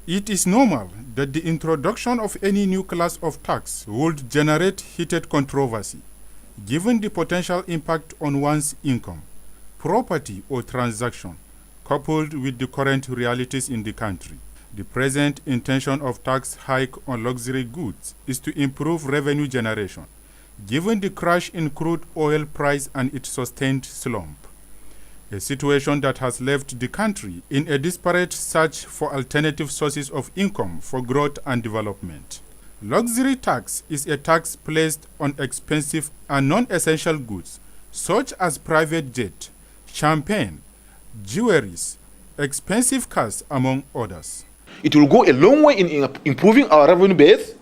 It is normal that the introduction of any new class of tax would generate heated controversy, given the potential impact on one's income, property, or transaction, coupled with the current realities in the country. The present intention of tax hike on luxury goods is to improve revenue generation, given the crash in crude oil price and its sustained slump, a situation that has left the country in a desperate search for alternative sources of income for growth and development. Luxury tax is a tax placed on expensive and non-essential goods such as private jet, champagne, jewelries, expensive cars, among others. It will go a long way in improving our revenue base.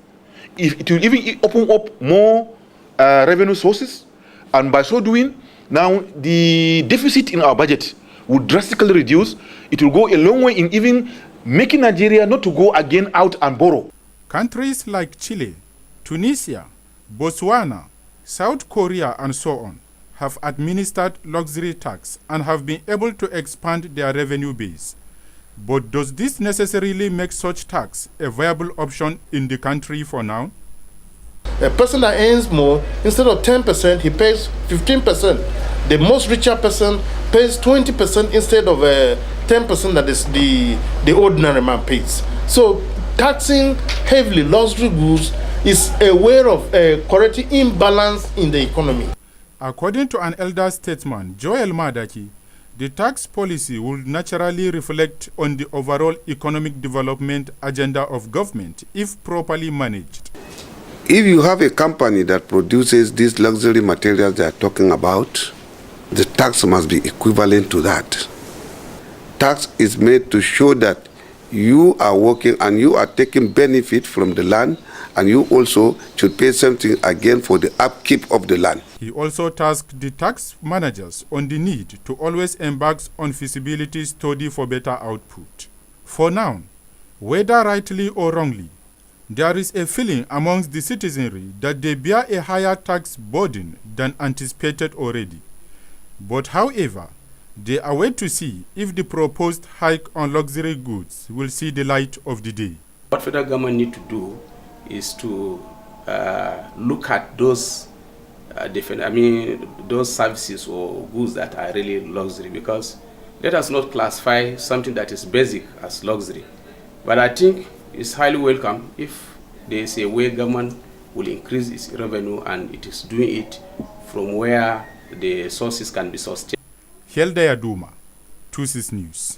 It will even open up more revenue sources, and by so doing, now the deficit in our budget will drastically reduce. It will go a long way in even making Nigeria not to go again out and borrow. Countries like Chile, Tunisia, Botswana, South Korea, and so on have administered luxury tax and have been able to expand their revenue base. But does this necessarily make such tax a viable option in the country for now? A person that earns more, instead of 10%, he pays 15%. The most richer person pays 20% instead of 10% that is the ordinary man pays. So taxing heavily luxury goods is a way of correcting imbalance in the economy. According to an elder statesman, Joel Madaki, the tax policy would naturally reflect on the overall economic development agenda of government if properly managed. If you have a company that produces these luxury materials they are talking about, the tax must be equivalent to that. Tax is made to show that you are working and you are taking benefit from the land, and you also should pay something again for the upkeep of the land. He also tasked the tax managers on the need to always embark on feasibility study for better output. For now, whether rightly or wrongly, there is a feeling amongst the citizenry that they bear a higher tax burden than anticipated already. But however, they are wait to see if the proposed hike on luxury goods will see the light of the day. What federal government need to do is to look at those those services or goods that are really luxury, because let us not classify something that is basic as luxury. But I think it's highly welcome if there is a way government will increase its revenue, and it is doing it from where the sources can be sustained. Heldaya Duma, 26 News.